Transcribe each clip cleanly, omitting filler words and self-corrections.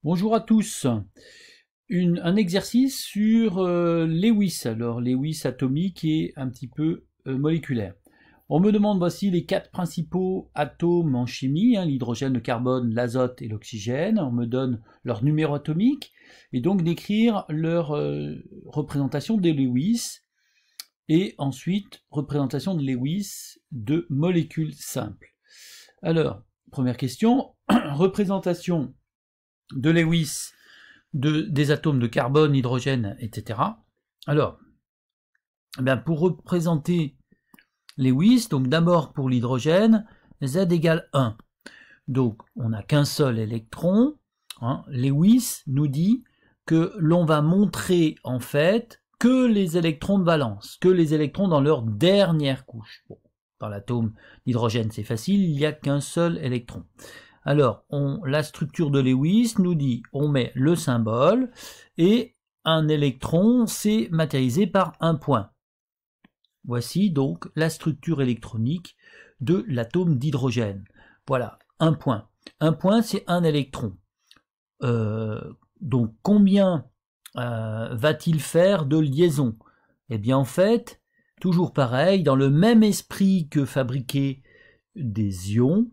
Bonjour à tous. Un exercice sur Lewis. Alors Lewis atomique et un petit peu moléculaire. On me demande voici les 4 principaux atomes en chimie, l'hydrogène, le carbone, l'azote et l'oxygène. On me donne leur numéro atomique et donc d'écrire leur représentation de Lewis et ensuite représentation de Lewis de molécules simples. Alors, première question, représentation de Lewis des atomes de carbone, hydrogène, etc. Alors, pour représenter Lewis, donc d'abord pour l'hydrogène, Z égale 1. Donc, on n'a qu'un seul électron. Lewis nous dit que l'on va montrer en fait que les électrons de valence, que les électrons dans leur dernière couche. Bon, dans l'atome d'hydrogène, c'est facile, il n'y a qu'un seul électron. Alors, la structure de Lewis nous dit, on met le symbole, et un électron, c'est matérialisé par un point. Voici donc la structure électronique de l'atome d'hydrogène. Voilà, un point. Un point, c'est un électron. Donc, combien va-t-il faire de liaisons? Eh bien, en fait, toujours pareil, dans le même esprit que fabriquer des ions,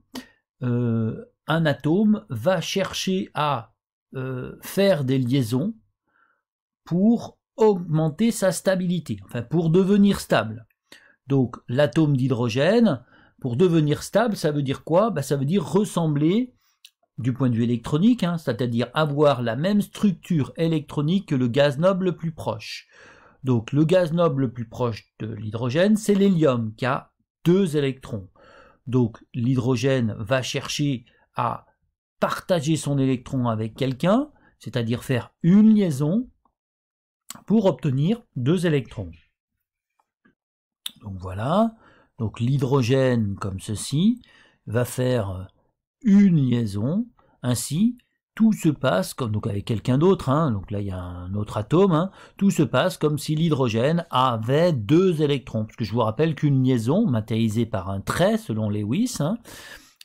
un atome va chercher à faire des liaisons pour augmenter sa stabilité, enfin pour devenir stable. Donc l'atome d'hydrogène, pour devenir stable, ça veut dire quoi? Ça veut dire ressembler, du point de vue électronique, c'est-à-dire avoir la même structure électronique que le gaz noble le plus proche. Donc le gaz noble le plus proche de l'hydrogène, c'est l'hélium, qui a 2 électrons. Donc l'hydrogène va chercher à partager son électron avec quelqu'un, c'est-à-dire faire une liaison pour obtenir 2 électrons. Donc voilà, donc l'hydrogène comme ceci va faire une liaison, ainsi tout se passe comme donc avec quelqu'un d'autre, donc là il y a un autre atome, tout se passe comme si l'hydrogène avait 2 électrons, parce que je vous rappelle qu'une liaison matérialisée par un trait selon Lewis,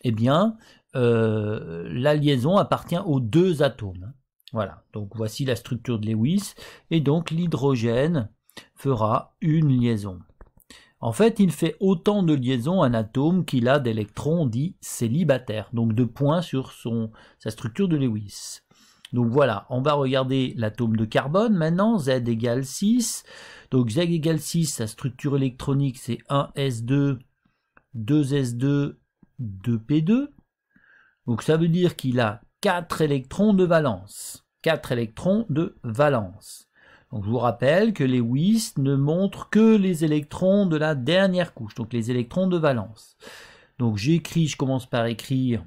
eh bien la liaison appartient aux 2 atomes. Voilà, donc voici la structure de Lewis, et donc l'hydrogène fera une liaison. En fait, il fait autant de liaisons un atome qu'il a d'électrons dits célibataires, donc de points sur sa structure de Lewis. Donc voilà, on va regarder l'atome de carbone maintenant, Z égale 6. Donc Z égale 6, sa structure électronique c'est 1s2, 2s2, 2p2. Donc ça veut dire qu'il a 4 électrons de valence. 4 électrons de valence. Donc je vous rappelle que Lewis ne montre que les électrons de la dernière couche, donc les électrons de valence. Donc je commence par écrire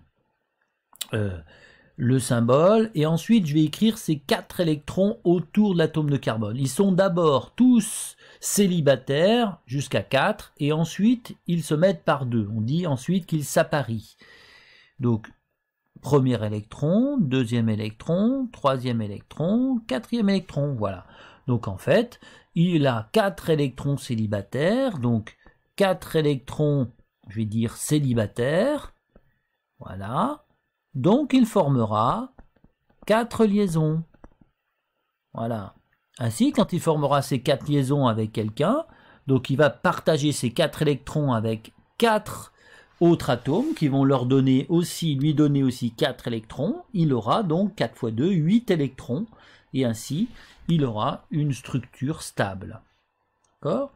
le symbole, et ensuite je vais écrire ces 4 électrons autour de l'atome de carbone. Ils sont d'abord tous célibataires jusqu'à 4, et ensuite ils se mettent par 2. On dit ensuite qu'ils s'apparient. Donc premier électron, deuxième électron, troisième électron, quatrième électron, voilà. Donc en fait, il a 4 électrons célibataires, donc 4 électrons, je vais dire célibataires, voilà. Donc il formera 4 liaisons, voilà. Ainsi, quand il formera ces 4 liaisons avec quelqu'un, donc il va partager ces 4 électrons avec 4 autres atomes qui vont lui donner aussi 4 électrons. Il aura donc 4 fois 2, 8 électrons, et ainsi il aura une structure stable. D'accord?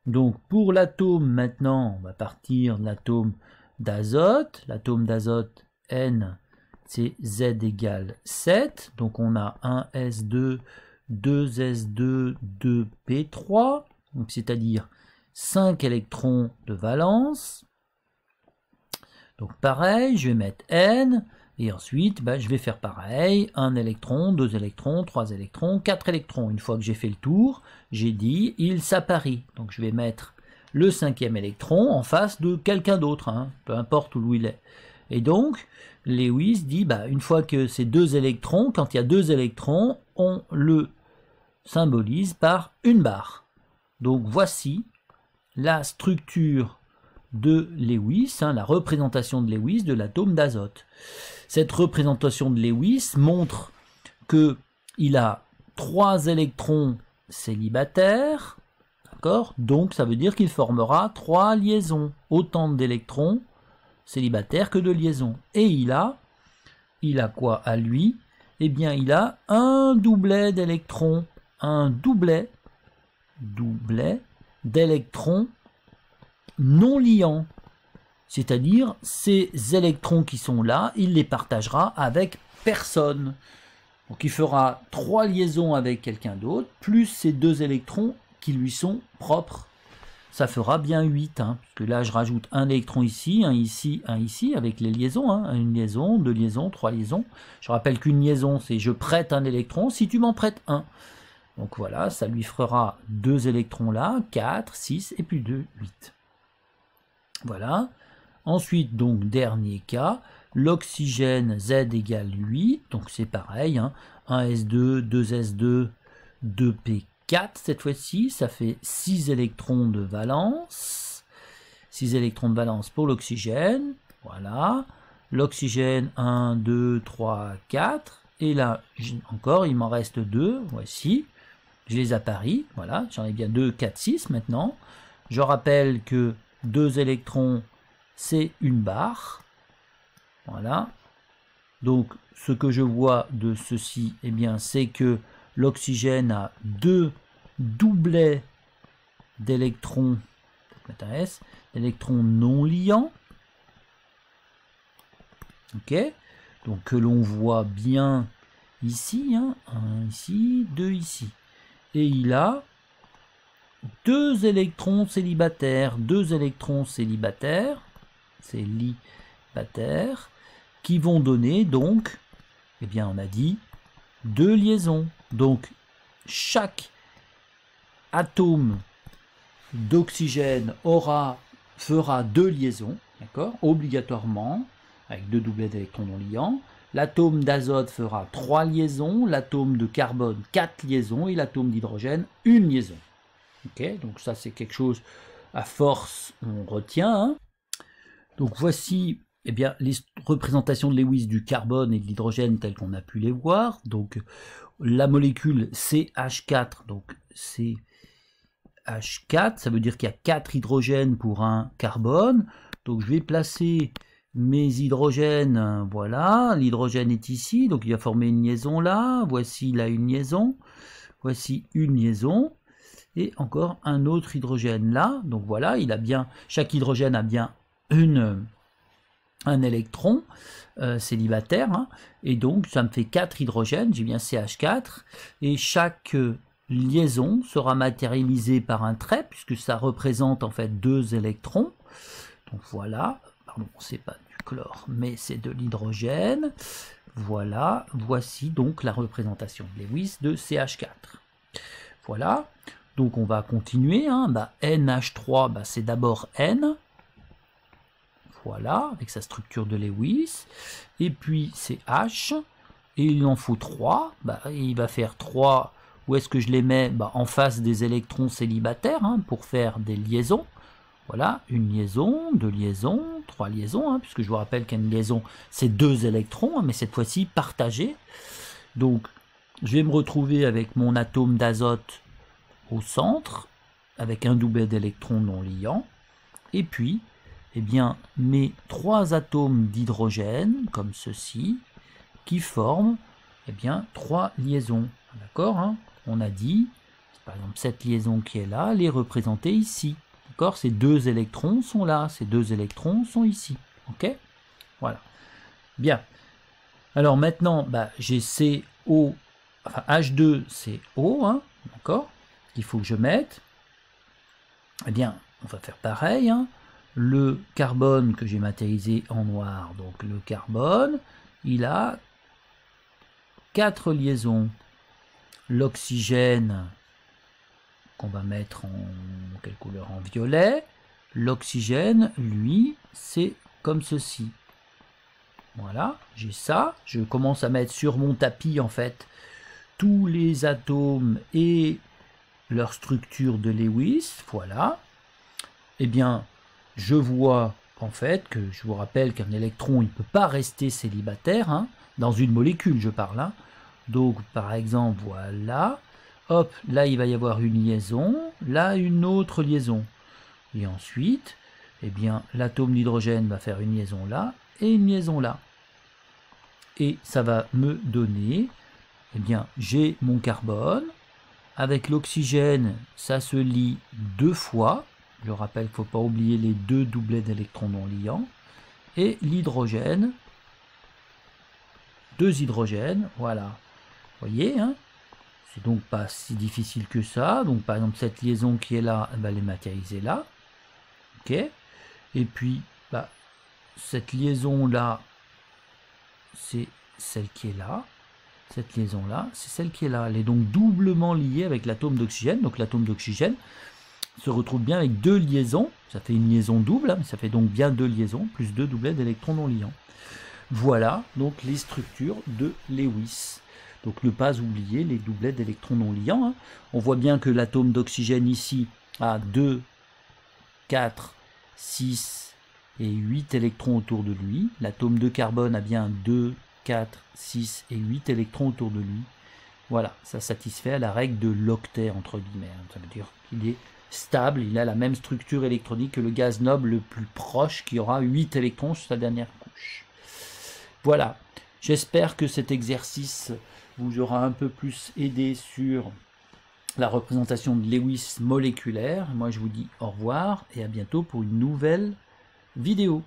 Donc pour l'atome maintenant, on va partir de l'atome d'azote. L'atome d'azote N, c'est Z égale 7. Donc on a 1s2, 2s2, 2p3, c'est-à-dire 5 électrons de valence. Donc pareil, je vais mettre N, et ensuite je vais faire pareil, 1 électron, 2 électrons, 3 électrons, 4 électrons. Une fois que j'ai fait le tour, j'ai dit il s'apparie. Donc je vais mettre le 5e électron en face de quelqu'un d'autre, peu importe où il est. Et donc Lewis dit une fois que ces 2 électrons, quand il y a 2 électrons, on le symbolise par une barre. Donc voici la structure de Lewis, la représentation de Lewis de l'atome d'azote. Cette représentation de Lewis montre qu'il a 3 électrons célibataires, d'accord? Donc ça veut dire qu'il formera 3 liaisons, autant d'électrons célibataires que de liaisons. Et il a quoi à lui? Eh bien, il a un doublet d'électrons, un doublet d'électrons non liants. C'est-à-dire, ces électrons qui sont là, il les partagera avec personne. Donc il fera 3 liaisons avec quelqu'un d'autre, plus ces 2 électrons qui lui sont propres. Ça fera bien 8, hein, parce que là je rajoute un électron ici, un ici, avec les liaisons, hein, une liaison, 2 liaisons, 3 liaisons. Je rappelle qu'une liaison, c'est je prête un électron si tu m'en prêtes un. Donc voilà, ça lui fera 2 électrons là, 4, 6, et puis 2, 8. Voilà. Ensuite, donc, dernier cas, l'oxygène Z égale 8, donc c'est pareil, hein, 1s2, 2s2, 2p4 cette fois-ci, ça fait 6 électrons de valence, 6 électrons de valence pour l'oxygène, voilà, l'oxygène 1, 2, 3, 4, et là, encore, il m'en reste 2, voici, je les apparie, voilà, j'en ai bien 2, 4, 6 maintenant, je rappelle que 2 électrons, c'est une barre, voilà, donc ce que je vois de ceci, eh bien, c'est que l'oxygène a 2 doublets d'électrons, d'électrons non liants, ok, donc que l'on voit bien ici, hein, 1 ici, 2 ici, et il a 2 électrons célibataires, qui vont donner donc, eh bien on a dit, 2 liaisons. Donc chaque atome d'oxygène fera 2 liaisons, d'accord, obligatoirement, avec 2 doublets d'électrons non liants. L'atome d'azote fera 3 liaisons, l'atome de carbone 4 liaisons et l'atome d'hydrogène 1 liaison. Ok, donc ça c'est quelque chose à force on retient, hein. Donc voici eh bien, les représentations de Lewis du carbone et de l'hydrogène telles qu'on a pu les voir. Donc la molécule CH4, donc CH4, ça veut dire qu'il y a 4 hydrogènes pour un carbone. Donc je vais placer mes hydrogènes, voilà, l'hydrogène est ici, donc il va former une liaison là, voici là une liaison, voici une liaison, et encore un autre hydrogène là, donc voilà, chaque hydrogène a bien un électron célibataire, hein, et donc ça me fait 4 hydrogènes, j'ai bien CH4, et chaque liaison sera matérialisée par un trait, puisque ça représente en fait 2 électrons, donc voilà, pardon, c'est pas du chlore, mais c'est de l'hydrogène, voilà, voici donc la représentation de Lewis de CH4. Voilà, donc on va continuer, hein, NH3, c'est d'abord N, voilà, avec sa structure de Lewis, et puis c'est H, et il en faut 3, il va faire 3, où est-ce que je les mets? En face des électrons célibataires, hein, pour faire des liaisons, voilà, une liaison, 2 liaisons, 3 liaisons, hein, puisque je vous rappelle qu'une liaison, c'est 2 électrons, hein, mais cette fois-ci partagés, donc je vais me retrouver avec mon atome d'azote au centre, avec un doublet d'électrons non liants, et puis, eh bien, mes 3 atomes d'hydrogène, comme ceci, qui forment, eh bien, 3 liaisons, d'accord, hein, on a dit, par exemple, cette liaison qui est là, elle est représentée ici, d'accord, ces 2 électrons sont là, ces 2 électrons sont ici, ok, voilà, bien, alors maintenant, j'ai CO, enfin, H2CO, hein, d'accord, qu'il faut que je mette, eh bien, on va faire pareil, hein. Le carbone que j'ai matérialisé en noir, donc le carbone, il a 4 liaisons. L'oxygène, qu'on va mettre en quelle couleur? En violet. L'oxygène, lui, c'est comme ceci. Voilà, j'ai ça. Je commence à mettre sur mon tapis, en fait, tous les atomes et leur structure de Lewis, voilà. Eh bien, je vois en fait que, je vous rappelle qu'un électron, il ne peut pas rester célibataire, hein, dans une molécule, je parle, hein. Donc par exemple, voilà. Hop, là il va y avoir une liaison, là une autre liaison. Et ensuite, eh bien, l'atome d'hydrogène va faire une liaison là et une liaison là. Et ça va me donner, eh bien, j'ai mon carbone. Avec l'oxygène, ça se lie 2 fois. Je rappelle qu'il ne faut pas oublier les 2 doublets d'électrons non liants. Et l'hydrogène, 2 hydrogènes, voilà. Vous voyez, hein, c'est donc pas si difficile que ça. Donc par exemple, cette liaison qui est là, elle va les matérialiser là. Ok. Et puis, bah, cette liaison-là, c'est celle qui est là. Cette liaison-là, c'est celle qui est là. Elle est donc doublement liée avec l'atome d'oxygène. Donc l'atome d'oxygène se retrouve bien avec 2 liaisons. Ça fait une liaison double, hein, mais ça fait donc bien 2 liaisons, plus 2 doublets d'électrons non liants. Voilà donc les structures de Lewis. Donc ne pas oublier les doublets d'électrons non liants. Hein. On voit bien que l'atome d'oxygène ici a 2, 4, 6 et 8 électrons autour de lui. L'atome de carbone a bien 2, 4, 6 et 8 électrons autour de lui. Voilà, ça satisfait à la règle de l'octet, entre guillemets. Ça veut dire qu'il est stable, il a la même structure électronique que le gaz noble le plus proche, qui aura 8 électrons sur sa dernière couche. Voilà, j'espère que cet exercice vous aura un peu plus aidé sur la représentation de Lewis moléculaire. Moi je vous dis au revoir et à bientôt pour une nouvelle vidéo.